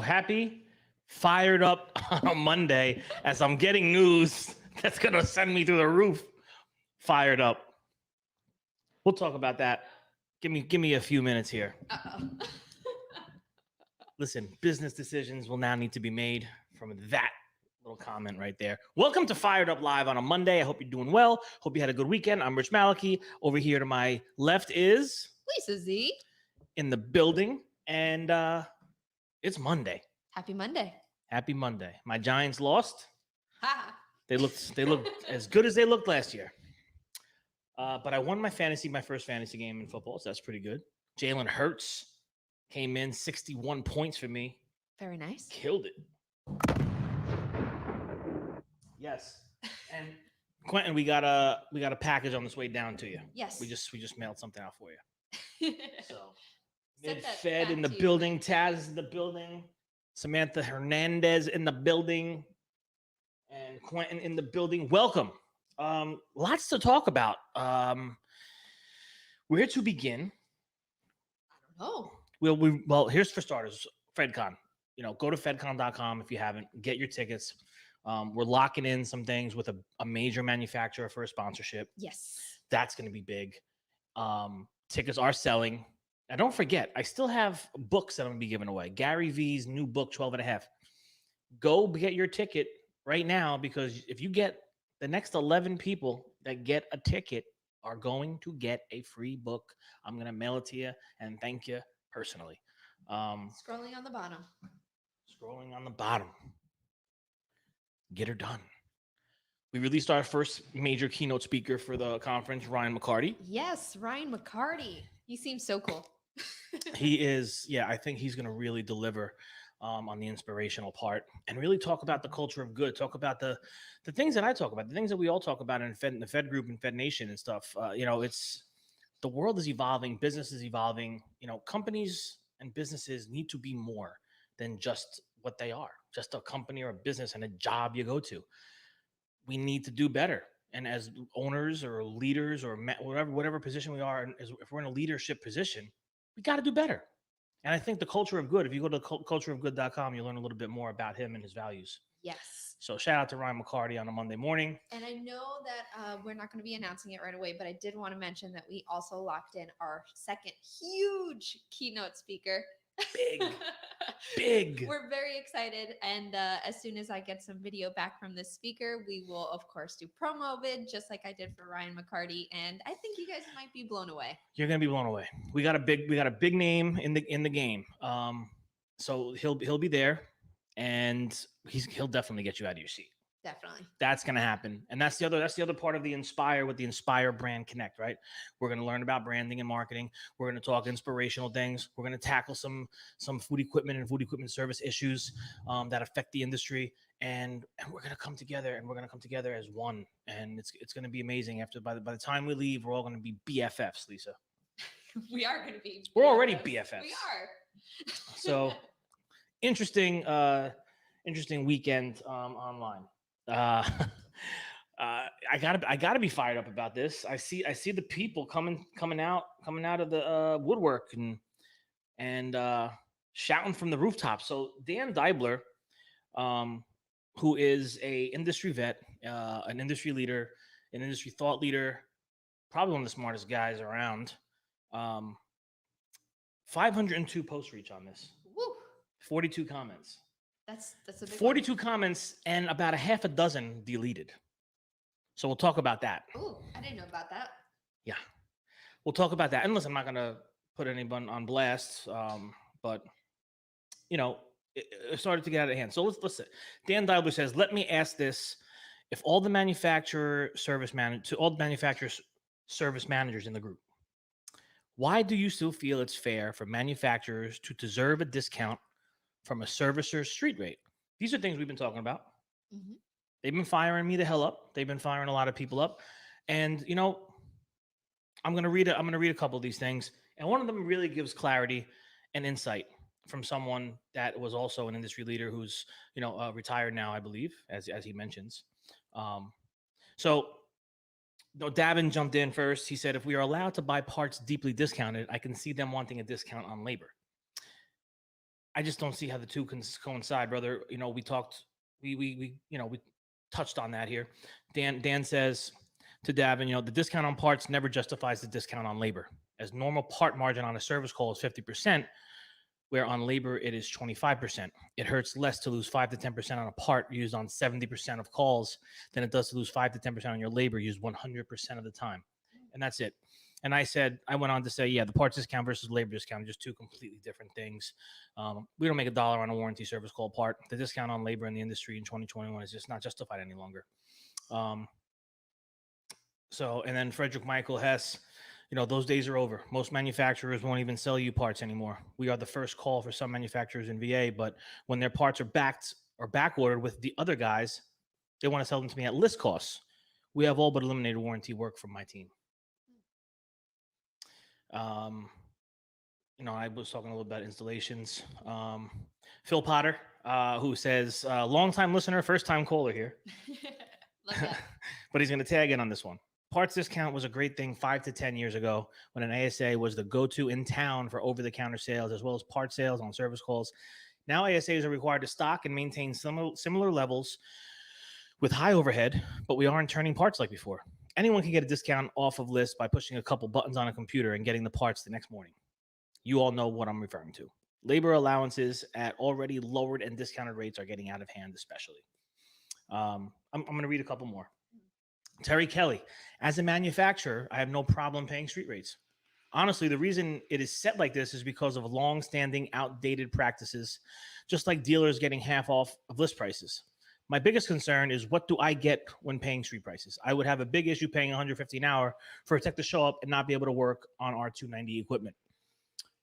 happy, fired up on Monday as I'm getting news that's gonna send me through the roof. Fired up. We'll talk about that. Give me a few minutes here. Uh-oh. Listen, business decisions will now need to be made from that little comment right there. Welcome to Fired Up Live on a Monday. I hope you're doing well. Hope you had a good weekend. I'm Rich Maliki. Over here to my left is Lisa Z. in the building, and it's Monday. Happy Monday. Happy Monday. My Giants lost. Ha. They looked as good as they looked last year. But I won my first fantasy game in football, so that's pretty good. Jalen Hurts came in 61 points for me. Very nice. Killed it. Yes. And Quentin, we got a package on this way down to you. Yes. We just mailed something out for you. So Fed in the building, Taz is in the building, Samantha Hernandez in the building, and Quentin in the building. Welcome. Lots to talk about. Where to begin? I don't know. Well, here's for starters, FedCon. Go to FedCon.com if you haven't. Get your tickets. We're locking in some things with a major manufacturer for a sponsorship. Yes. That's going to be big. Tickets are selling. Now, don't forget, I still have books that I'm going to be giving away. Gary V's new book, 12 and a half. Go get your ticket right now, because if you get the next 11 people that get a ticket are going to get a free book. I'm going to mail it to you and thank you personally. Scrolling on the bottom. Get her done. We released our first major keynote speaker for the conference, Ryan McCarty. Yes, Ryan McCarty. He seems so cool. He is. Yeah, I think he's going to really deliver on the inspirational part and really talk about the culture of good. Talk about the things that I talk about, the things that we all talk about in the Fed group and Fed Nation and stuff. It's the world is evolving. Business is evolving. Companies and businesses need to be more than just what they are, just a company or a business and a job you go to. We need to do better. And as owners or leaders or whatever position we are, if we're in a leadership position, we got to do better. And I think the culture of good, if you go to cultureofgood.com, you'll learn a little bit more about him and his values. Yes. So shout out to Ryan McCarty on a Monday morning. And I know that we're not going to be announcing it right away, but I did want to mention that we also locked in our second huge keynote speaker. Big. We're very excited. And as soon as I get some video back from this speaker, we will, of course, do promo vid, just like I did for Ryan McCarty. And I think you guys might be blown away. You're going to be blown away. We got a big name in the game. So he'll be there, and he'll definitely get you out of your seat. Definitely. That's going to happen. And that's the other part of the Inspire with the Inspire Brand Connect, right? We're going to learn about branding and marketing. We're going to talk inspirational things. We're going to tackle some food equipment and food equipment service issues that affect the industry. And we're going to come together, and we're going to come together as one. And it's going to be amazing. By the time we leave, we're all going to be BFFs, Lisa. We are going to be BFFs. We're already BFFs. We are. So interesting weekend online. I gotta be fired up about this. I see the people coming out of the woodwork and shouting from the rooftop. So Dan Deibler, who is a industry vet, an industry leader, an industry thought leader, probably one of the smartest guys around. 502 post reach on this. Woo. 42 comments. That's a big 42 one. comments and about a half a dozen deleted. So we'll talk about that. Oh, I didn't know about that. Yeah. We'll talk about that. And listen, I'm not going to put anyone on blast, but, it started to get out of hand. So let's listen. Dan Deibler says, let me ask this. If all the manufacturer service managers in the group, why do you still feel it's fair for manufacturers to deserve a discount from a servicer's street rate? These are things we've been talking about. Mm-hmm. They've been firing me the hell up. They've been firing a lot of people up. And, I'm going to read a couple of these things. And one of them really gives clarity and insight from someone that was also an industry leader who's, retired now, I believe, as he mentions. So Davin jumped in first. He said, if we are allowed to buy parts deeply discounted, I can see them wanting a discount on labor. I just don't see how the two can coincide, brother. We talked, we touched on that here. Dan says to Davin, the discount on parts never justifies the discount on labor, as normal part margin on a service call is 50%, where on labor it is 25%. It hurts less to lose 5 to 10% on a part used on 70% of calls than it does to lose 5 to 10% on your labor used 100% of the time. And that's it. And I went on to say, yeah, the parts discount versus labor discount are just two completely different things. We don't make $1 on a warranty service call part. The discount on labor in the industry in 2021 is just not justified any longer. And then Frederick Michael Hess, those days are over. Most manufacturers won't even sell you parts anymore. We are the first call for some manufacturers in VA, but when their parts are back ordered with the other guys, they want to sell them to me at list costs. We have all but eliminated warranty work from my team. I was talking a little about installations. Phil Potter, who says, long-time listener, first-time caller here. Love that. But he's going to tag in on this one. Parts discount was a great thing 5 to 10 years ago when an ASA was the go-to in town for over-the-counter sales as well as part sales on service calls. Now ASAs are required to stock and maintain similar levels with high overhead, but we aren't turning parts like before. Anyone can get a discount off of list by pushing a couple buttons on a computer and getting the parts the next morning. You all know what I'm referring to. Labor allowances at already lowered and discounted rates are getting out of hand, especially. I'm going to read a couple more. Terry Kelly, as a manufacturer, I have no problem paying street rates. Honestly, the reason it is set like this is because of long-standing outdated practices, just like dealers getting half off of list prices. My biggest concern is what do I get when paying street prices? I would have a big issue paying $150 an hour for a tech to show up and not be able to work on our 290 equipment.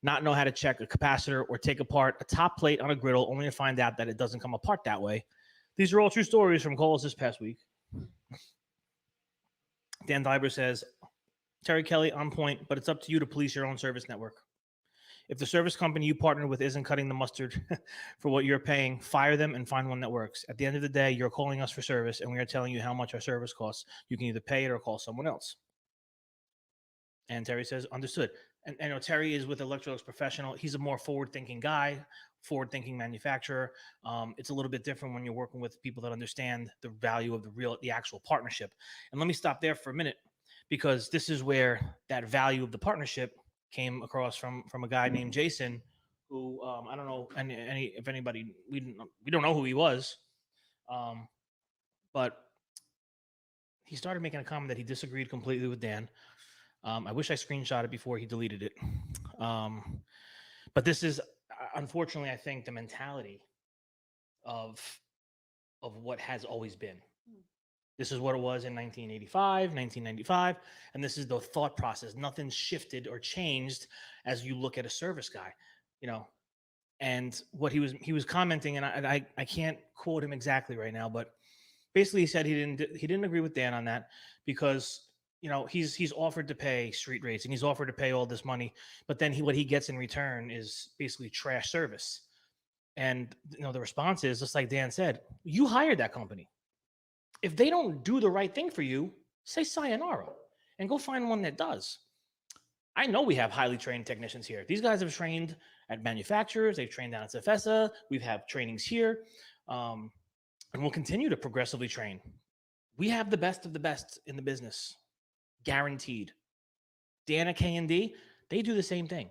Not know how to check a capacitor or take apart a top plate on a griddle only to find out that it doesn't come apart that way. These are all true stories from calls this past week. Dan Diber says, Terry Kelly, on point, but it's up to you to police your own service network. If the service company you partner with isn't cutting the mustard for what you're paying, fire them and find one that works. At the end of the day, you're calling us for service, and we are telling you how much our service costs. You can either pay it or call someone else. And Terry says, understood. And Terry is with Electrolux Professional. He's a more forward-thinking guy, forward-thinking manufacturer. It's a little bit different when you're working with people that understand the value of the actual partnership. And let me stop there for a minute, because this is where that value of the partnership came across from a guy named Jason, who I don't know if anybody, we don't know who he was, but he started making a comment that he disagreed completely with Dan. I wish I screenshot it before he deleted it. But this is, unfortunately, I think the mentality of what has always been. This is what it was in 1985, 1995, and this is the thought process. Nothing's shifted or changed as you look at a service guy, And what he was commenting, and I can't quote him exactly right now, but basically he said he didn't agree with Dan on that because he's offered to pay street rates and he's offered to pay all this money, but then what he gets in return is basically trash service. And the response is just like Dan said, you hired that company. If they don't do the right thing for you, say sayonara and go find one that does. I know we have highly trained technicians here. These guys have trained at manufacturers. They've trained down at Cefesa. We've had trainings here. And we'll continue to progressively train. We have the best of the best in the business. Guaranteed. Dan at K&D, they do the same thing.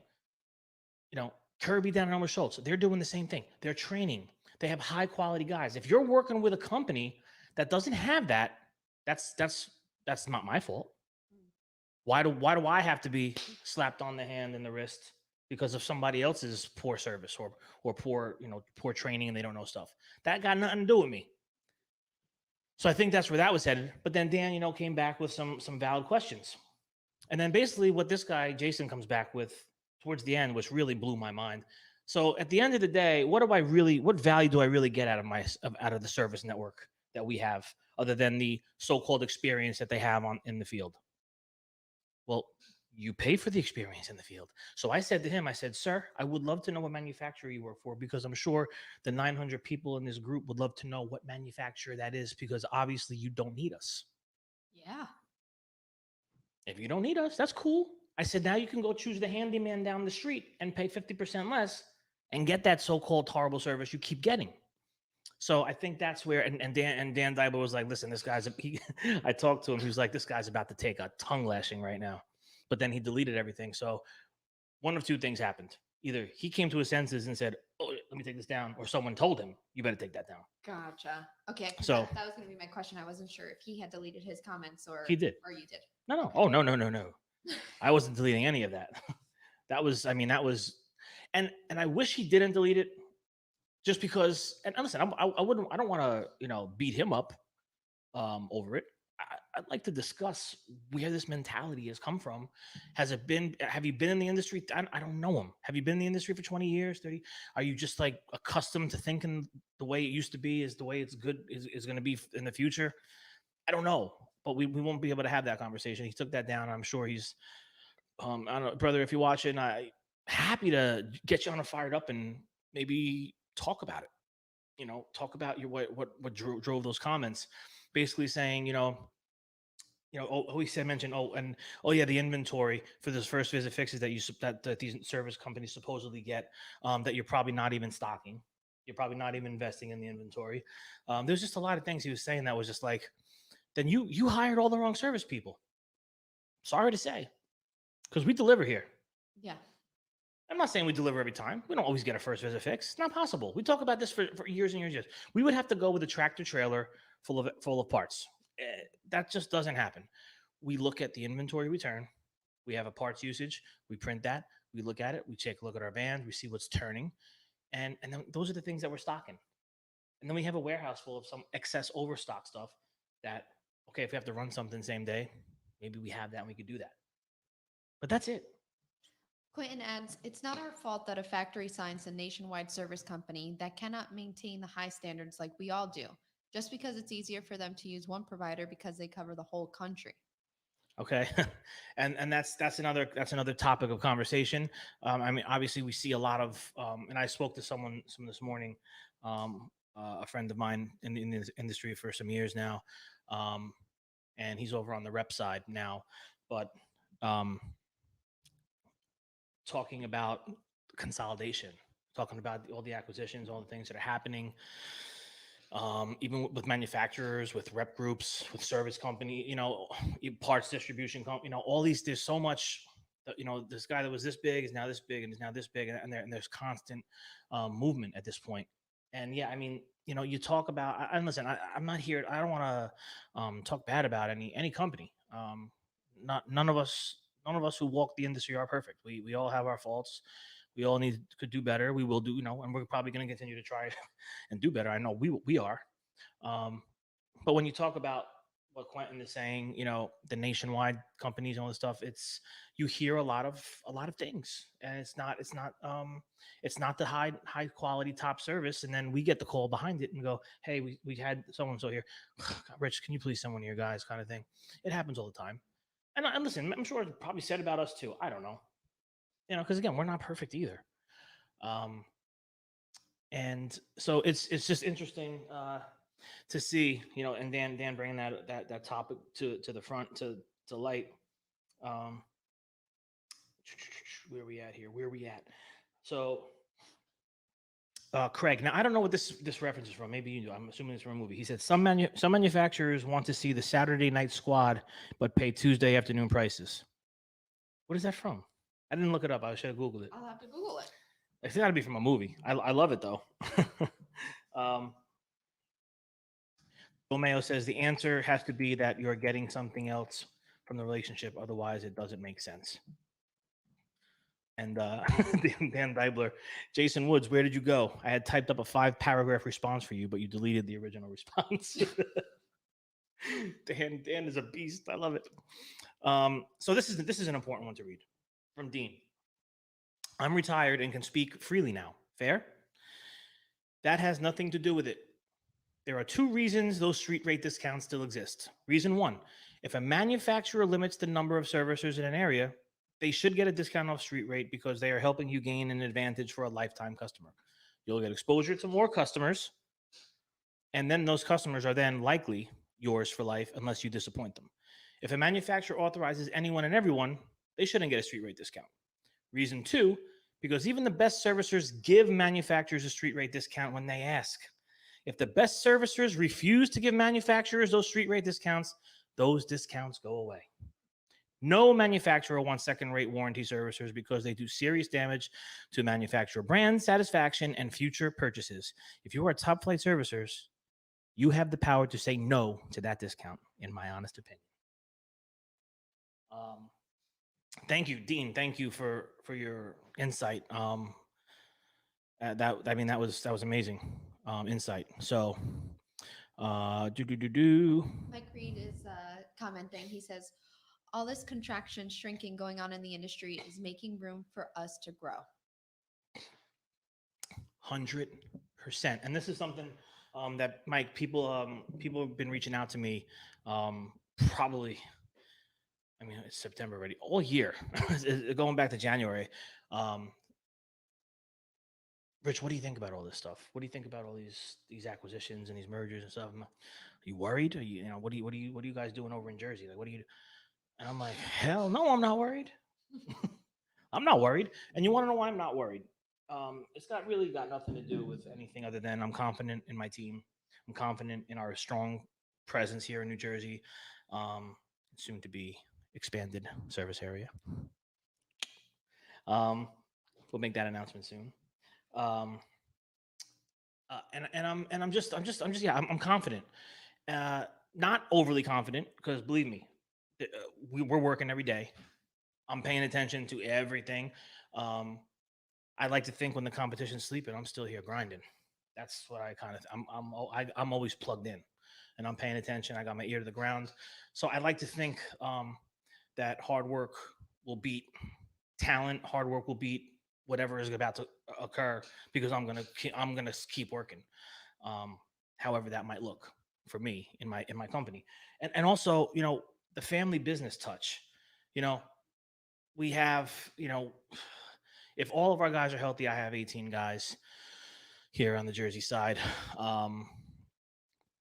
Kirby down at Elmer Schultz, they're doing the same thing. They're training. They have high quality guys. If you're working with a company that doesn't have that, that's not my fault. Why do I have to be slapped on the hand and the wrist because of somebody else's poor service or poor training and they don't know stuff? That got nothing to do with me. So I think that's where that was headed. But then Dan, came back with some valid questions. And then basically what this guy, Jason, comes back with towards the end, which really blew my mind. So at the end of the day, what value do I really get out of the service network that we have, other than the so-called experience that they have in the field? Well, you pay for the experience in the field. So I said to him, sir, I would love to know what manufacturer you work for, because I'm sure the 900 people in this group would love to know what manufacturer that is, because obviously you don't need us. Yeah. If you don't need us, that's cool. I said, now you can go choose the handyman down the street and pay 50% less and get that so-called horrible service you keep getting. So I think that's where, and Dan Diber was like, listen, this guy's, I talked to him. He was like, this guy's about to take a tongue lashing right now. But then he deleted everything. So one of two things happened. Either he came to his senses and said, oh, let me take this down, or someone told him, you better take that down. Gotcha. Okay. 'Cause So that was going to be my question. I wasn't sure if he had deleted his comments he did. or you did. No. Oh, no. I wasn't deleting any of that. That was, and I wish he didn't delete it, just because. And listen, I wouldn't, I don't want to, beat him up over it. I'd like to discuss where this mentality has come from. Have you been in the industry? I don't know him. Have you been in the industry for 20 years, 30? Are you just like accustomed to thinking the way it used to be is the way it's good is going to be in the future? I don't know, but we won't be able to have that conversation. He took that down. I'm sure he's, I don't know, brother, if you're watching, I happy to get you on a fired up and maybe talk about it. Talk about what drove those comments, basically saying, he said, mentioned, yeah, the inventory for this first visit fixes that these service companies supposedly get, that you're probably not even stocking. You're probably not even investing in the inventory. There's just a lot of things he was saying that was just like, then you hired all the wrong service people. Sorry to say, because we deliver here. Yeah. I'm not saying we deliver every time. We don't always get a first visit fix. It's not possible. We talk about this for years and years and years. We would have to go with a tractor trailer full of parts. That just doesn't happen. We look at the inventory return. We have a parts usage. We print that. We look at it. We take a look at our vans. We see what's turning. And then those are the things that we're stocking. And then we have a warehouse full of some excess overstock stuff that, okay, if we have to run something same day, maybe we have that and we could do that. But that's it. Quentin adds, it's not our fault that a factory signs a nationwide service company that cannot maintain the high standards like we all do, just because it's easier for them to use one provider because they cover the whole country. Okay, and that's another topic of conversation. Obviously, we see a lot of, and I spoke to someone this morning, a friend of mine in the industry for some years now, and he's over on the rep side now, but talking about consolidation, talking about all the acquisitions, all the things that are happening, even with manufacturers, with rep groups, with service company, parts distribution company, all these. There's so much. This guy that was this big is now this big and is now this big, and there's constant movement at this point. And yeah, you talk about. And listen, I'm not here. I don't want to talk bad about any company. None of us who walk the industry are perfect. We all have our faults. We all could do better. We will do, and we're probably going to continue to try and do better. I know we are. But when you talk about what Quentin is saying, the nationwide companies and all this stuff, you hear a lot of things, and it's not the high quality top service. And then we get the call behind it and go, hey, we had so and so here. Rich, can you please send one of your guys, kind of thing. It happens all the time. And listen, I'm sure it's probably said about us too. I don't know, because again, we're not perfect either. And so it's just interesting to see, and Dan bringing that topic to the front to light. Where we at here? Where we at? So, Craig. Now I don't know what this reference is from. Maybe you do. I'm assuming it's from a movie. He said some manufacturers want to see the Saturday night squad, but pay Tuesday afternoon prices. What is that from? I didn't look it up. I should have Googled it. I'll have to Google it. It's got to be from a movie. I love it though. Romeo says the answer has to be that you're getting something else from the relationship. Otherwise, it doesn't make sense. And Dan Deibler, Jason Woods, where did you go? I had typed up a 5-paragraph response for you, but you deleted the original response. Dan is a beast. I love it. So this is an important one to read from Dean. I'm retired and can speak freely now. Fair? That has nothing to do with it. There are 2 reasons those street rate discounts still exist. Reason 1, if a manufacturer limits the number of servicers in an area, they should get a discount off street rate because they are helping you gain an advantage for a lifetime customer. You'll get exposure to more customers, and then those customers are then likely yours for life unless you disappoint them. If a manufacturer authorizes anyone and everyone, they shouldn't get a street rate discount. Reason 2, because even the best servicers give manufacturers a street rate discount when they ask. If the best servicers refuse to give manufacturers those street rate discounts, those discounts go away. No manufacturer wants second rate warranty servicers because they do serious damage to manufacturer brand satisfaction and future purchases. If you are a top flight servicers, you have the power to say no to that discount, in my honest opinion. Thank you, Dean. Thank you for your insight. That was amazing insight. So, Mike Reed is commenting. He says, all this contraction, shrinking going on in the industry is making room for us to grow. 100%. And this is something that Mike, people have been reaching out to me probably. I mean, it's September already, all year, going back to January. Rich, what do you think about all this stuff? What do you think about all these acquisitions and these mergers and stuff? Are you worried? Are you know what are you guys doing over in Jersey? Like, what do you? And I'm like, hell no, I'm not worried. I'm not worried. And you want to know why I'm not worried? It's got nothing to do with anything other than I'm confident in my team. I'm confident in our strong presence here in New Jersey, soon to be expanded service area. We'll make that announcement soon. I'm confident. Not overly confident because believe me, we're working every day. I'm paying attention to everything. I like to think when the competition's sleeping, I'm still here grinding. That's what I kind of. I'm always plugged in, and I'm paying attention. I got my ear to the ground, so I like to think that hard work will beat talent. Hard work will beat whatever is about to occur because I'm gonna keep working, however that might look for me in my company, and also the family business touch. We have if all of our guys are healthy, I have 18 guys here on the Jersey side.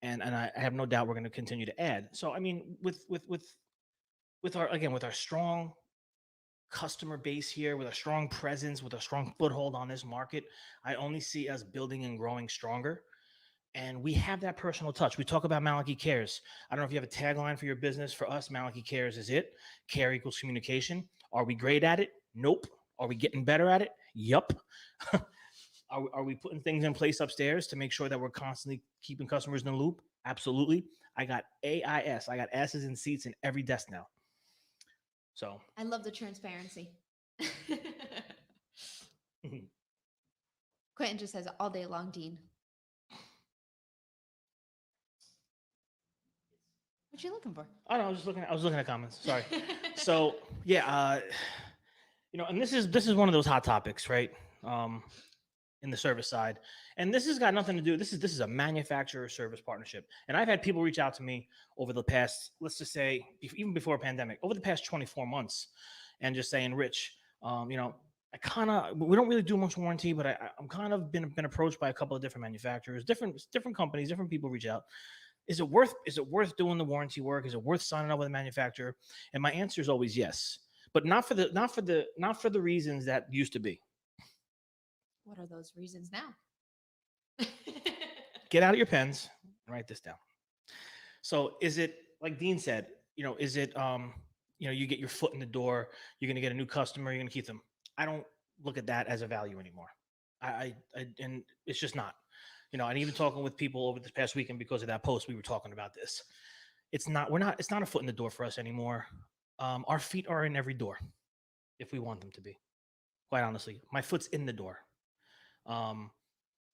And I have no doubt we're going to continue to add. So I mean, with our strong customer base here, with a strong presence, with a strong foothold on this market, I only see us building and growing stronger. And we have that personal touch. We talk about Malachi Cares. I don't know if you have a tagline for your business. For us, Malachi Cares is it. Care equals communication. Are we great at it? Nope. Are we getting better at it? Yup. Are we putting things in place upstairs to make sure that we're constantly keeping customers in the loop? Absolutely. I got AIS. I got asses in seats in every desk now. So I love the transparency. Quentin just says all day long, Dean. What you looking for? I don't know. I was looking at comments. Sorry. So yeah, and this is one of those hot topics, right? In the service side, and this has got nothing to do. This is a manufacturer service partnership, and I've had people reach out to me over the past, let's just say, even before pandemic, over the past 24 months, and just saying, Rich, we don't really do much warranty, but I'm kind of been approached by a couple of different manufacturers, different companies, different people reach out. Is it worth doing the warranty work? Is it worth signing up with a manufacturer? And my answer is always yes, but not for the reasons that used to be. What are those reasons now? Get out of your pens and write this down. So is it, like Dean said, is it, you get your foot in the door, you're going to get a new customer, you're going to keep them. I don't look at that as a value anymore. And it's just not, and even talking with people over this past weekend because of that post, we were talking about this. It's not a foot in the door for us anymore. Our feet are in every door if we want them to be. Quite honestly, my foot's in the door. And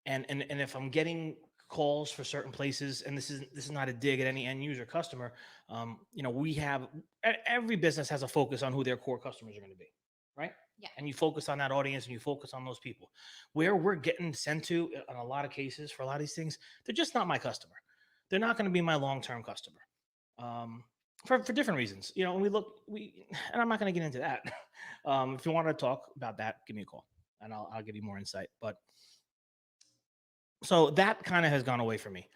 if I'm getting calls for certain places, and this is not a dig at any end user customer, we have, every business has a focus on who their core customers are going to be, right? Yeah. And you focus on that audience and you focus on those people. Where we're getting sent to in a lot of cases for a lot of these things, they're just not my customer. They're not going to be my long-term customer. For different reasons, and and I'm not going to get into that. If you want to talk about that, give me a call and I'll give you more insight. But so that kind of has gone away from me.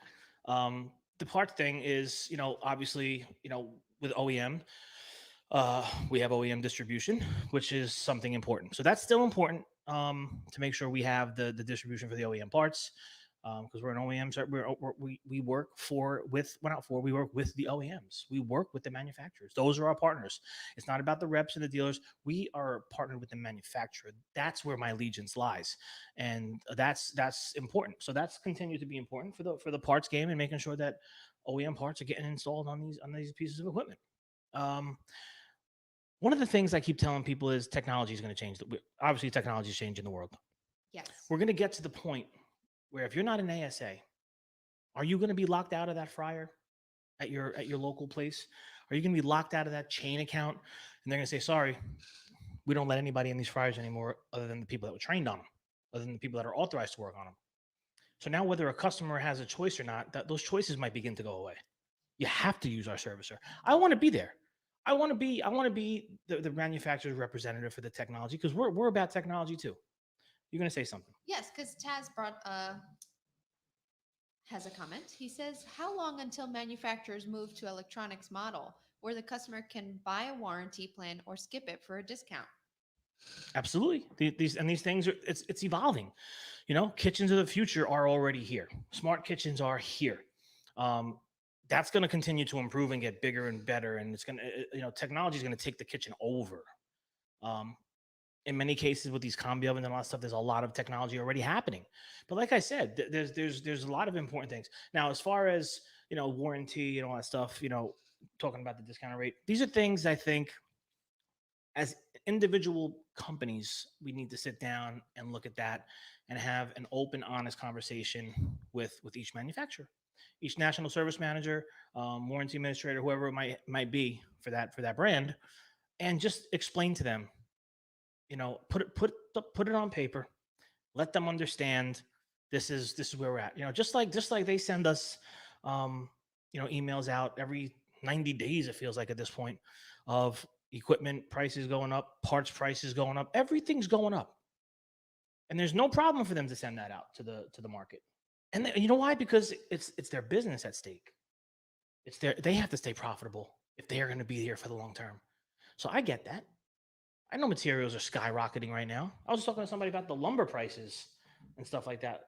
The part thing is, obviously, with OEM, we have OEM distribution, which is something important. So that's still important. to make sure we have the distribution for the OEM parts, because we're an OEM. So we work for with we're not for we work with the OEMs. We work with the manufacturers. Those are our partners. It's not about the reps and the dealers. We are partnered with the manufacturer. That's where my allegiance lies, and that's important. So that's continued to be important for the parts game and making sure that OEM parts are getting installed on these pieces of equipment. Um, One of the things I keep telling people is technology is going to change. Obviously, technology is changing the world. Yes. We're going to get to the point where if you're not an ASA, are you going to be locked out of that fryer at your local place? Are you going to be locked out of that chain account? And they're going to say, "Sorry, we don't let anybody in these fryers anymore, other than the people that were trained on them, other than the people that are authorized to work on them." So now, whether a customer has a choice or not, those choices might begin to go away. You have to use our servicer. I want to be there. I want to be the manufacturer's representative for the technology, because we're about technology too. You're going to say something. Yes, because Taz brought has a comment. He says, "How long until manufacturers move to electronics model where the customer can buy a warranty plan or skip it for a discount?" Absolutely. These things are it's evolving. Kitchens of the future are already here. Smart kitchens are here. Um, that's going to continue to improve and get bigger and better. And it's going to, technology is going to take the kitchen over. Um, in many cases with these combi ovens and all that stuff, there's a lot of technology already happening. But like I said, there's a lot of important things. Now, as far as warranty and all that stuff, talking about the discount rate, these are things I think as individual companies, we need to sit down and look at that and have an open, honest conversation with each manufacturer, each national service manager, warranty administrator, whoever it might be for that brand, and just explain to them, put it on paper, let them understand this is where we're at. Just like they send us, emails out every 90 days. It feels like at this point of equipment prices going up, parts prices going up, everything's going up, and there's no problem for them to send that out to the market. And you know why? Because it's their business at stake. They have to stay profitable if they are going to be here for the long term. So I get that. I know materials are skyrocketing right now. I was talking to somebody about the lumber prices and stuff like that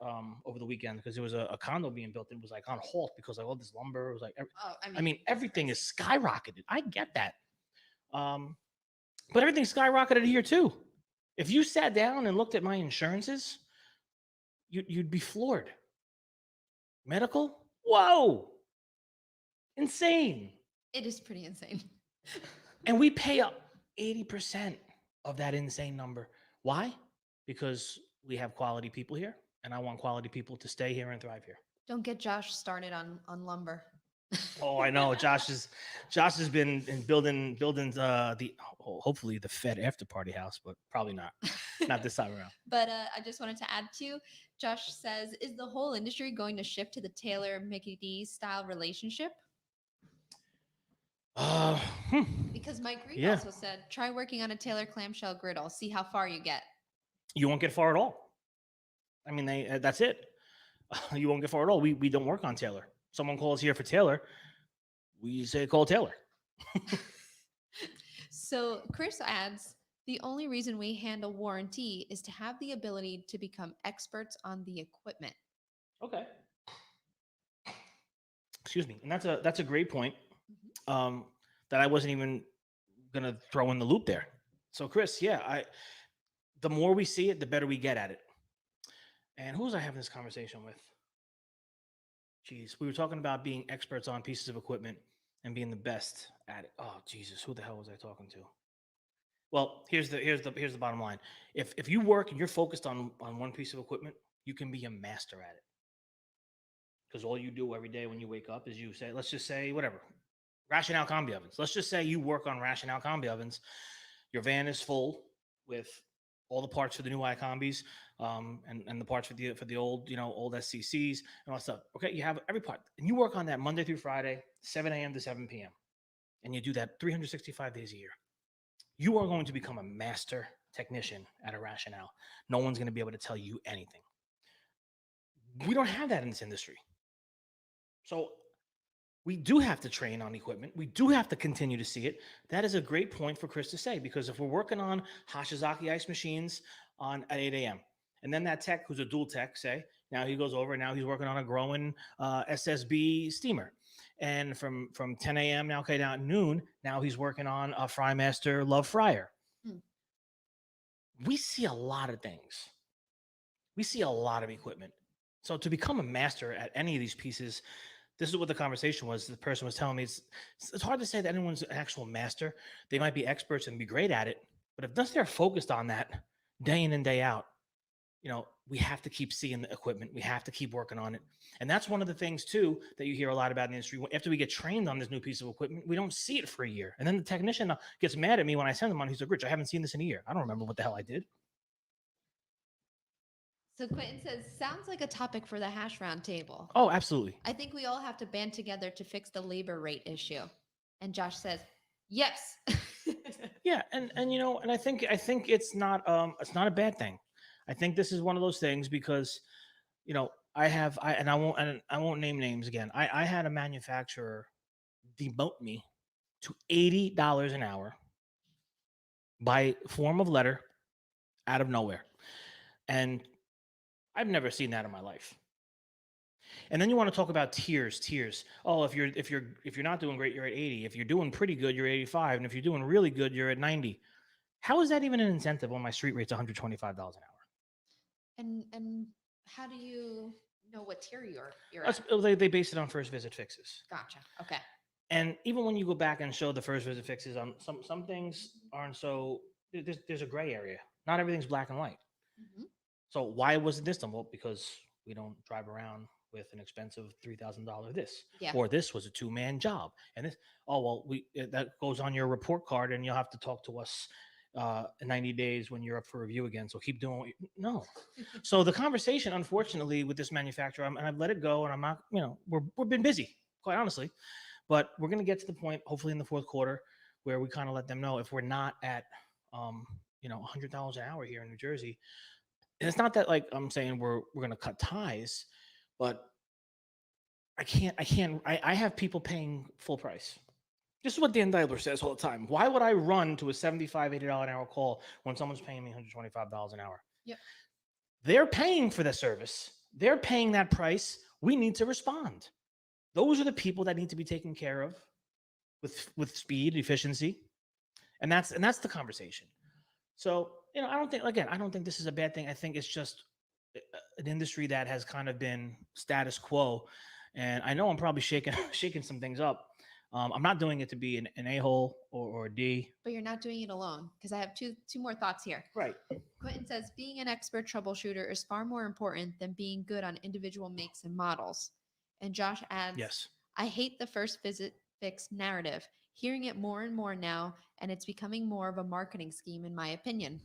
over the weekend, because there was a condo being built. It was like on halt because like all this lumber. It was like, Oh, I mean, that's everything is crazy. skyrocketed. I get that. Um, but everything skyrocketed here too. If you sat down and looked at my insurances, you'd be floored. Medical, whoa, insane. It is pretty insane. And we pay up 80% of that insane number. Why? Because we have quality people here, and I want quality people to stay here and thrive here. Don't get Josh started on lumber. Oh, I know. Josh has been in building hopefully the Fed after party house, but probably not this time around. But I just wanted to add to Josh says, "Is the whole industry going to shift to the Taylor Mickey D style relationship?" Uh, hmm, Because Mike Reed yeah, also said, "Try working on a Taylor clamshell griddle. See how far you get." you won't get far at all. I mean, that's it. You won't get far at all. We don't work on Taylor. Someone calls here for Taylor, we say call Taylor. So Chris adds, "The only reason we handle warranty is to have the ability to become experts on the equipment." Okay. Excuse me. And that's a great point. Mhm. That I wasn't even gonna throw in the loop there. So Chris, yeah, the more we see it, the better we get at it. And who was I having this conversation with? Jeez, we were talking about being experts on pieces of equipment and being the best at it. Oh Jesus, who the hell was I talking to? Well, here's the bottom line. If you work and you're focused on one piece of equipment, you can be a master at it. Because all you do every day when you wake up is you say, let's just say whatever, rationale combi ovens. Let's just say you work on rationale combi ovens. Your van is full with all the parts for the new iCombis, and the parts for the old SCCs and all that stuff. Okay, you have every part, and you work on that Monday through Friday, 7 a.m. to 7 p.m. And you do that 365 days a year. You are going to become a master technician at a rationale. No one's going to be able to tell you anything. We don't have that in this industry. So we do have to train on equipment. We do have to continue to see it. That is a great point for Chris to say, because if we're working on Hashizaki ice machines, on at 8 a.m. And then that tech, who's a dual tech, say, now he goes over and now he's working on a growing SSB steamer. And from 10 a.m. now, okay, down at noon, now he's working on a Frymaster Love Fryer. Hmm. We see a lot of things. We see a lot of equipment. So to become a master at any of these pieces, this is what the conversation was. The person was telling me it's hard to say that anyone's an actual master. They might be experts and be great at it, but if they're focused on that day in and day out, we have to keep seeing the equipment. We have to keep working on it. And that's one of the things too that you hear a lot about in the industry. After we get trained on this new piece of equipment, we don't see it for a year. And then the technician gets mad at me when I send him on. He's like, Rich, I haven't seen this in a year. I don't remember what the hell I did. So Quentin says, sounds like a topic for the hash round table. Oh, absolutely. I think we all have to band together to fix the labor rate issue. And Josh says, yes. Yeah, and I think it's not a bad thing. I think this is one of those things because I won't name names again. I had a manufacturer demote me to $80 an hour by form of letter out of nowhere. And I've never seen that in my life. And then you want to talk about tiers. Oh, if you're not doing great, you're at 80. If you're doing pretty good, you're at 85. And if you're doing really good, you're at 90. How is that even an incentive when my street rate's $125 an hour? And how do you know what tier you're at? They base it on first visit fixes. Gotcha. Okay. And even when you go back and show the first visit fixes, some things aren't so. There's a gray area. Not everything's black and white. Mm-hmm. So why wasn't this done? Well, because we don't drive around with an expensive $3,000 this, or this was a 2-man job, and this. Oh well, that goes on your report card, and you'll have to talk to us in 90 days when you're up for review again. So keep doing no. So the conversation, unfortunately, with this manufacturer, and I've let it go, and I'm not. We've been busy, quite honestly, but we're going to get to the point, hopefully in the fourth quarter, where we kind of let them know if we're not at $100 an hour here in New Jersey. And it's not that like I'm saying we're going to cut ties, but I have people paying full price. This is what Dan Deibler says all the time. Why would I run to a $75, $80 an hour call when someone's paying me $125 an hour? Yep. They're paying for the service. They're paying that price. We need to respond. Those are the people that need to be taken care of with speed, efficiency. And that's the conversation. So, I don't think this is a bad thing. I think it's just an industry that has kind of been status quo. And I know I'm probably shaking some things up. I'm not doing it to be an a-hole or a D. But you're not doing it alone, because I have two more thoughts here. Right. Quentin says, being an expert troubleshooter is far more important than being good on individual makes and models. And Josh adds, yes, I hate the first visit fix narrative. Hearing it more and more now, and it's becoming more of a marketing scheme, in my opinion.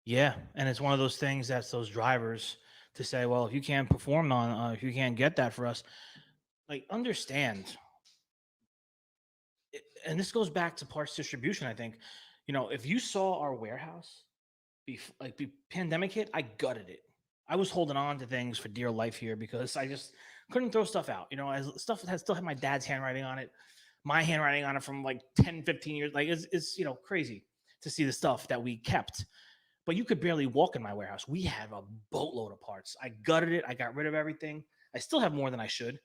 Yeah, and it's one of those things that's those drivers to say, well, if you can't perform on, if you can't get that for us, like understand. And this goes back to parts distribution. I think, if you saw our warehouse, pandemic hit, I gutted it. I was holding on to things for dear life here because I just couldn't throw stuff out. As stuff that still had my dad's handwriting on it, my handwriting on it from like 10, 15 years. Like it's crazy to see the stuff that we kept. But you could barely walk in my warehouse. We have a boatload of parts. I gutted it. I got rid of everything. I still have more than I should.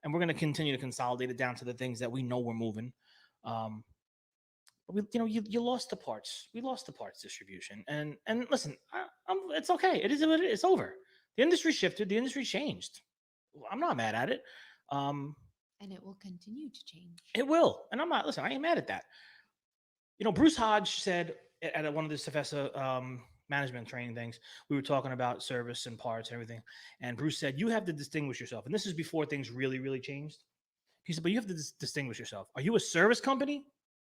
And we're going to continue to consolidate it down to the things that we know we're moving. You lost the parts. We lost the parts distribution. And listen, it's okay. It is what it is. It's over. The industry shifted. The industry changed. I'm not mad at it. And it will continue to change. It will. And I ain't mad at that. Bruce Hodge said at one of the Cefesa management training things, we were talking about service and parts and everything. And Bruce said, you have to distinguish yourself. And this is before things really, really changed. He said, but you have to distinguish yourself. Are you a service company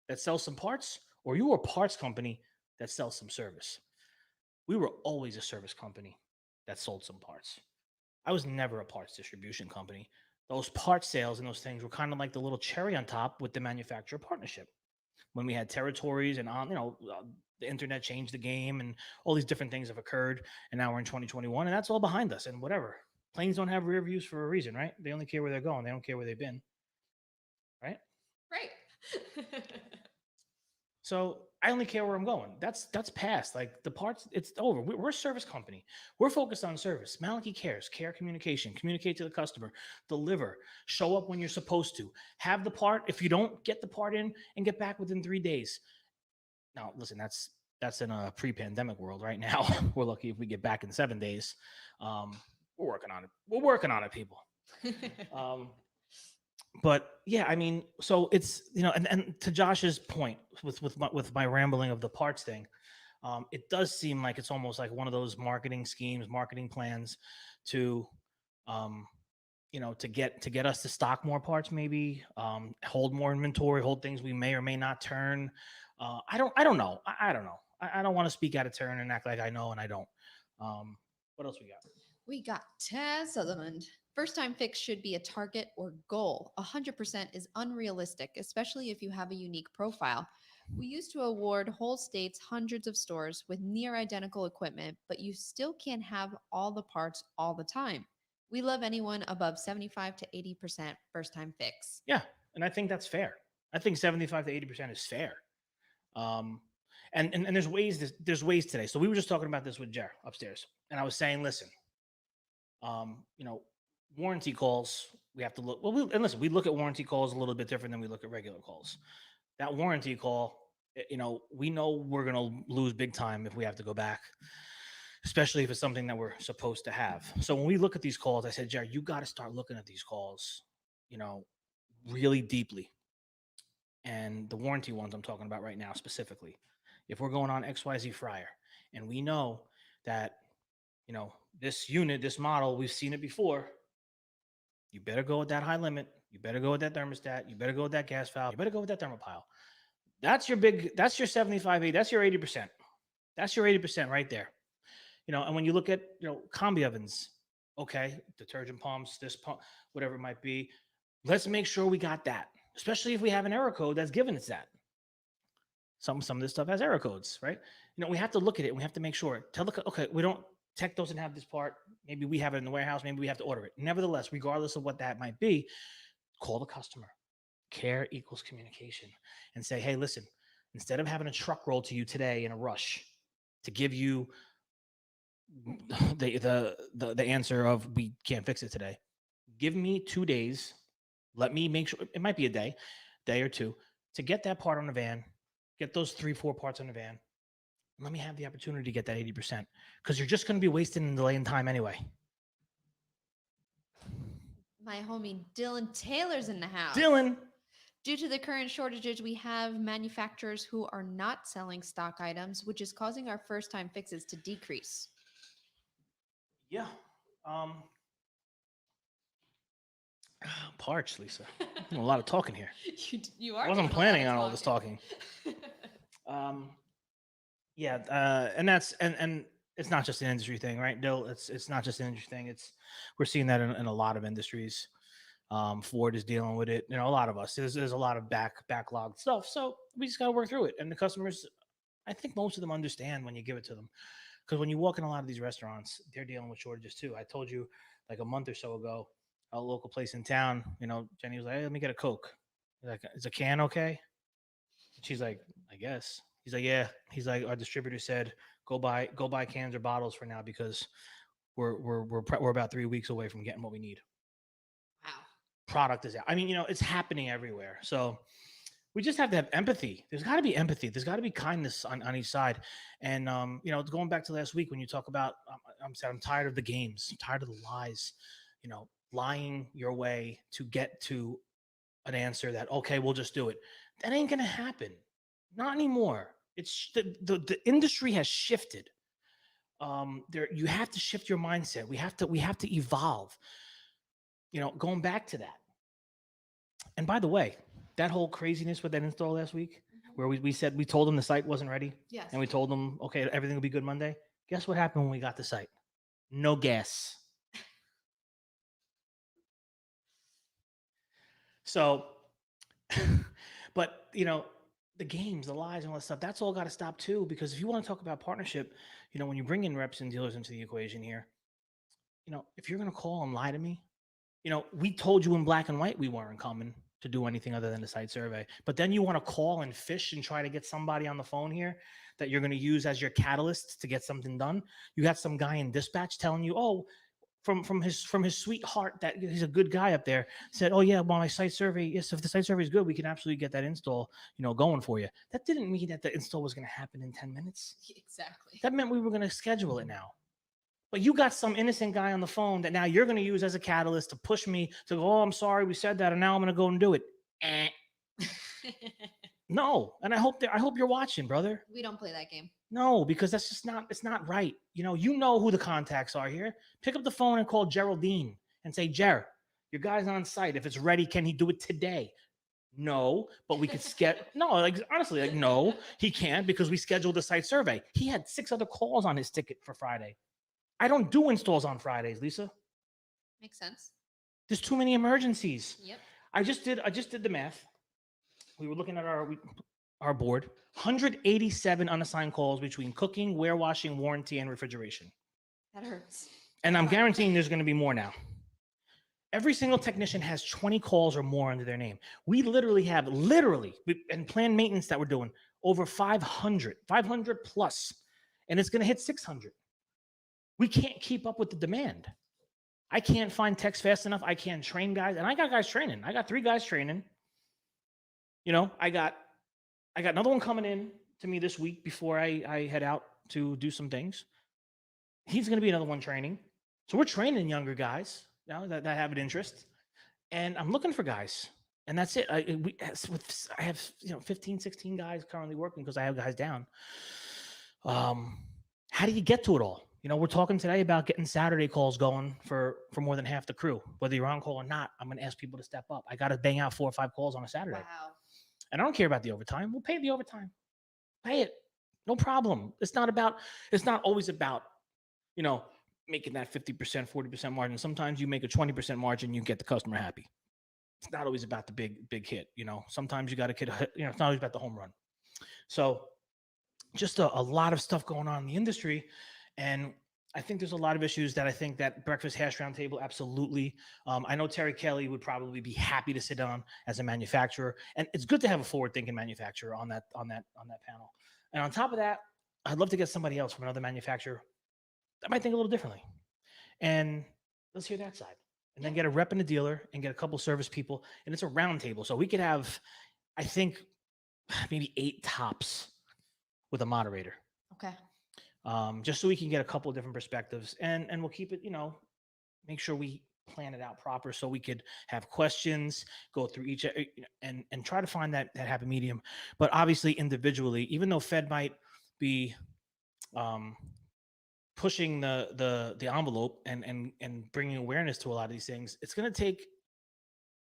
that sells some parts, or are you a parts company that sells some service? We were always a service company that sold some parts. I was never a parts distribution company. Those part sales and those things were kind of like the little cherry on top with the manufacturer partnership. When we had territories and the internet changed the game and all these different things have occurred, and now we're in 2021 and that's all behind us. And whatever, planes don't have rear views for a reason, right? They only care where they're going. They don't care where they've been, right? Right. So I only care where I'm going. That's past. Like the parts, it's over. We're a service company. We're focused on service. Maliki cares, care communication, communicate to the customer, deliver, show up when you're supposed to, have the part. If you don't get the part in and get back within 3 days. Now, listen, that's in a pre-pandemic world. Right now, we're lucky if we get back in 7 days. Um, we're working on it. We're working on it, people. Um, but yeah, I mean, so it's and to Josh's point with my rambling of the parts thing, it does seem like it's almost like one of those marketing schemes, marketing plans to um, to get us to stock more parts, maybe hold more inventory, hold things we may or may not turn. I don't know. I don't know. I don't want to speak out of turn and act like I know and I don't. What else we got? We got Taz Sutherland. First time fix should be a target or goal. 100% is unrealistic, especially if you have a unique profile. We used to award whole states hundreds of stores with near identical equipment, but you still can't have all the parts all the time. We love anyone above 75 to 80% first time fix. Yeah, and I think that's fair. I think 75 to 80% is fair. Um, and there's ways today. So we were just talking about this with Jer upstairs, and I was saying, listen, um, you know, warranty calls we have to look. Well, and listen, we look at warranty calls a little bit different than we look at regular calls. That warranty call, we know we're gonna lose big time if we have to go back, especially if it's something that we're supposed to have. So when we look at these calls, I said, Jared, you got to start looking at these calls, you know, really deeply. And the warranty ones I'm talking about right now specifically. If we're going on XYZ fryer and we know that, this unit, this model, we've seen it before, you better go with that high limit. You better go with that thermostat. You better go with that gas valve. You better go with that thermopile. That's your 75, 80, that's your 80%. That's your 80% right there. And when you look at, combi ovens, okay, detergent pumps, this pump, whatever it might be, let's make sure we got that, especially if we have an error code that's giving us that. Some of this stuff has error codes, right? We have to look at it and we have to make sure. Okay, we don't tech doesn't have this part. Maybe we have it in the warehouse. Maybe we have to order it. Nevertheless, regardless of what that might be, call the customer. Care equals communication, and say, hey, listen, instead of having a truck roll to you today in a rush to give you the answer of we can't fix it today, give me 2 days. Let me make sure, it might be a day or two, to get that part on the van, get those 3-4 parts on the van. Let me have the opportunity to get that 80%, because you're just going to be wasting and delaying time anyway. My homie Dylan Taylor's in the house. Dylan. Due to the current shortages, we have manufacturers who are not selling stock items, which is causing our first time fixes to decrease. Yeah. Parts, Lisa. A lot of talking here. You are. I wasn't planning on all this talking. Yeah, and that's and it's not just an industry thing, right, Dill? It's not just an industry thing. We're seeing that in a lot of industries. Ford is dealing with it. A lot of us. There's a lot of backlogged stuff. So we just got to work through it. And the customers, I think most of them understand when you give it to them. Because when you walk in a lot of these restaurants, they're dealing with shortages too. I told you like a month or so ago, a local place in town, Jenny was like, hey, let me get a Coke. He's like, is a can okay? She's like, I guess. He's like, yeah. He's like, our distributor said, go buy cans or bottles for now, because we're about 3 weeks away from getting what we need. Wow. Product is out. I mean, it's happening everywhere. So we just have to have empathy. There's got to be empathy. There's got to be kindness on each side. And going back to last week when you talk about, I'm tired of the games. I'm tired of the lies. Lying your way to get to an answer that, okay, we'll just do it. That ain't gonna happen. Not anymore. It's the industry has shifted. You have to shift your mindset. We have to evolve. Going back to that. And by the way, that whole craziness with that install last week, where we said, we told them the site wasn't ready. Yes. And we told them, okay, everything will be good Monday. Guess what happened when we got the site? No gas. So, but the games, the lies, and all that stuff, that's all got to stop too. Because if you want to talk about partnership, when you bring in reps and dealers into the equation here, if you're going to call and lie to me, we told you in black and white we weren't coming. to do anything other than a site survey. But then you want to call and fish and try to get somebody on the phone here that you're going to use as your catalyst to get something done. You got some guy in dispatch telling you, oh, from his sweetheart that he's a good guy up there said, oh yeah, well my site survey, yes, if the site survey is good, we can absolutely get that install, going for you. That didn't mean that the install was going to happen in 10 minutes. Exactly. That meant we were going to schedule it now. But you got some innocent guy on the phone that now you're going to use as a catalyst to push me to go, oh, I'm sorry we said that, and now I'm going to go and do it. No. And I hope you're watching, brother. We don't play that game. No, because that's just it's not right. You know who the contacts are here. Pick up the phone and call Geraldine and say, Jer, your guy's on site. If it's ready, can he do it today? No, but we could no, like honestly, like no, he can't because we scheduled a site survey. He had 6 other calls on his ticket for Friday. I don't do installs on Fridays, Lisa. Makes sense. There's too many emergencies. Yep. I just did the math. We were looking at our board. 187 unassigned calls between cooking, warewashing, warranty, and refrigeration. That hurts. And I'm guaranteeing there's going to be more now. Every single technician has 20 calls or more under their name. We literally have, and planned maintenance that we're doing, over 500 plus. And it's going to hit 600. We can't keep up with the demand. I can't find techs fast enough. I can't train guys. And I got guys training. I got 3 guys training. I got another one coming in to me this week before I head out to do some things. He's going to be another one training. So we're training younger guys that have an interest. And I'm looking for guys. And that's it. I have 15, 16 guys currently working because I have guys down. How do you get to it all? We're talking today about getting Saturday calls going for more than half the crew. Whether you're on call or not, I'm going to ask people to step up. I got to bang out 4 or 5 calls on a Saturday. Wow. And I don't care about the overtime. We'll pay the overtime. Pay it. No problem. It's not always about, making that 50%, 40% margin. Sometimes you make a 20% margin, you get the customer happy. It's not always about the big hit. Sometimes you got to it's not always about the home run. So just a lot of stuff going on in the industry. And I think there's a lot of issues that I think that Breakfast Hash Roundtable absolutely. I know Terry Kelly would probably be happy to sit on as a manufacturer, and it's good to have a forward-thinking manufacturer on that panel. And on top of that, I'd love to get somebody else from another manufacturer that might think a little differently. And let's hear that side, and then get a rep and a dealer, and get a couple service people, and it's a roundtable. So we could have, I think, maybe 8 tops with a moderator. Okay. Just so we can get a couple of different perspectives, and we'll keep it, make sure we plan it out proper so we could have questions, go through each, and try to find that happy medium. But obviously individually, even though Fed might be pushing the envelope and bringing awareness to a lot of these things, it's going to take,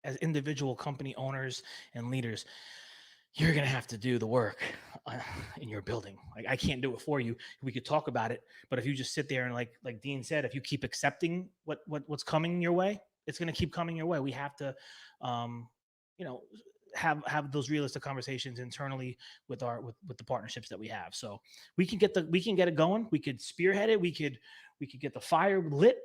as individual company owners and leaders, you're going to have to do the work in your building. Like, I can't do it for you. We could talk about it, but if you just sit there and like Dean said, if you keep accepting what's coming your way, it's going to keep coming your way. We have to, have those realistic conversations internally with the partnerships that we have. So we can get it going. We could spearhead it. We could get the fire lit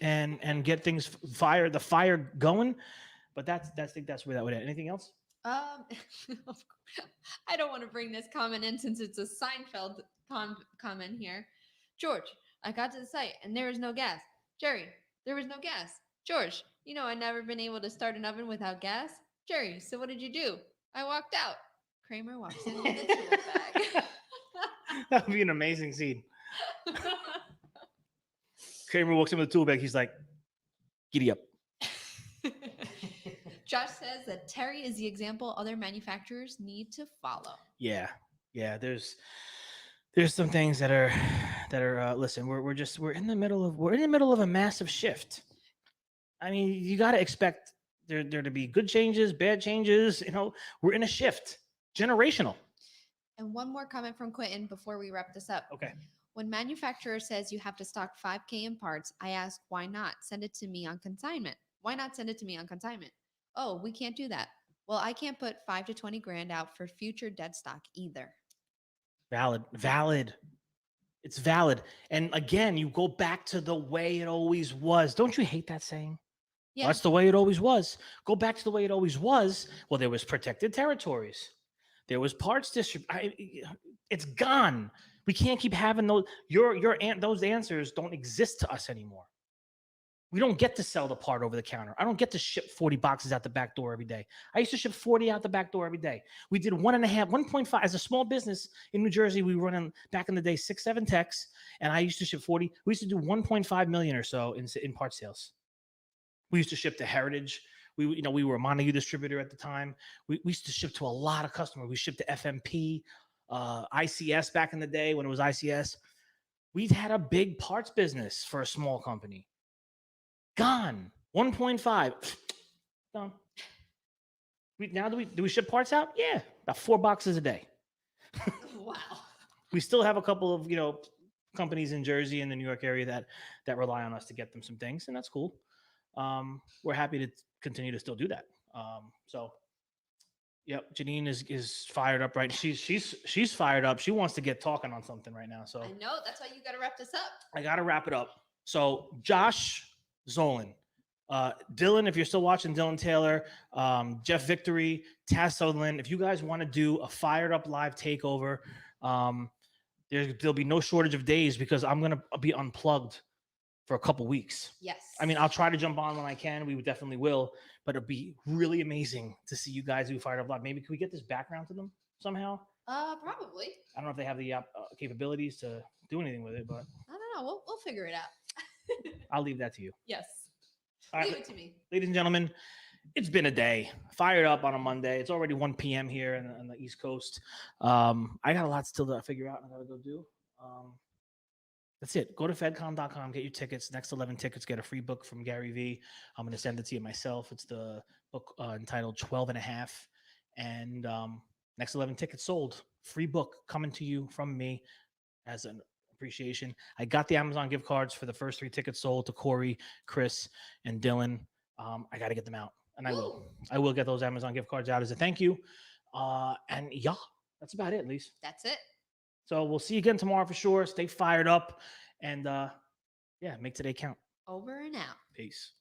and get things the fire going. But I think that's where that would end. Anything else? I don't want to bring this comment in since it's a Seinfeld comment here. George, I got to the site and there was no gas. Jerry, there was no gas. George, I've never been able to start an oven without gas. Jerry, so what did you do? I walked out. Kramer walks in with a tool bag. That would be an amazing scene. Kramer walks in with a tool bag. He's like, giddy up. Josh says that Terry is the example other manufacturers need to follow. Yeah. There's some things that are. Listen, we're in the middle of a massive shift. I mean, you got to expect there to be good changes, bad changes. We're in a shift, generational. And one more comment from Quentin before we wrap this up. Okay. When manufacturer says you have to stock 5K in parts, I ask, why not? Send it to me on consignment. Why not send it to me on consignment? Oh, we can't do that. Well, I can't put 5 to 20 grand out for future dead stock either. Valid. It's valid. And again, you go back to the way it always was. Don't you hate that saying? Yeah. That's the way it always was. Go back to the way it always was. Well, there was protected territories. There was parts it's gone. We can't keep having those. Those answers don't exist to us anymore. We don't get to sell the part over the counter. I don't get to ship 40 boxes out the back door every day. I used to ship 40 out the back door every day. We did 1.5, as a small business in New Jersey. We were running back in the day 6-7 techs, and I used to ship 40. We used to do 1.5 million or so in part sales. We used to ship to Heritage. We were a Montague distributor at the time. We used to ship to a lot of customers. We shipped to FMP, ICS back in the day when it was ICS. We'd had a big parts business for a small company. Gone. 1.5. Done. Do we ship parts out? Yeah, about 4 boxes a day. Wow. We still have a couple of companies in Jersey and the New York area that rely on us to get them some things, and that's cool. We're happy to continue to still do that. So, yep, Janine is fired up, right? She's fired up. She wants to get talking on something right now. So I know, that's why you got to wrap this up. I got to wrap it up. So Josh Zolan, Dylan, if you're still watching, Dylan Taylor, Jeff Victory, Taz Sutherland, if you guys want to do a fired up live takeover, there'll be no shortage of days because I'm going to be unplugged for a couple weeks. Yes. I mean, I'll try to jump on when I can. We definitely will, but it'll be really amazing to see you guys do fired up live. Maybe can we get this background to them somehow? Probably. I don't know if they have the capabilities to do anything with it, but I don't know. We'll figure it out. I'll leave that to you. Yes. All right, leave it to me. Ladies and gentlemen, it's been a day. Fired up on a Monday. It's already 1 p.m. here on the East Coast. I got a lot still to figure out and I got to go do. That's it. Go to FedCon.com, get your tickets. Next 11 tickets, get a free book from Gary Vee. I'm going to send it to you myself. It's the book entitled 12 and a half. And next 11 tickets sold. Free book coming to you from me as an appreciation. I got the Amazon gift cards for the first 3 tickets sold to Corey, Chris, and Dylan. I got to get them out, and I will. I will get those Amazon gift cards out as a thank you. And yeah, that's about it, Lise. That's it. So we'll see you again tomorrow for sure. Stay fired up, and yeah, make today count. Over and out. Peace.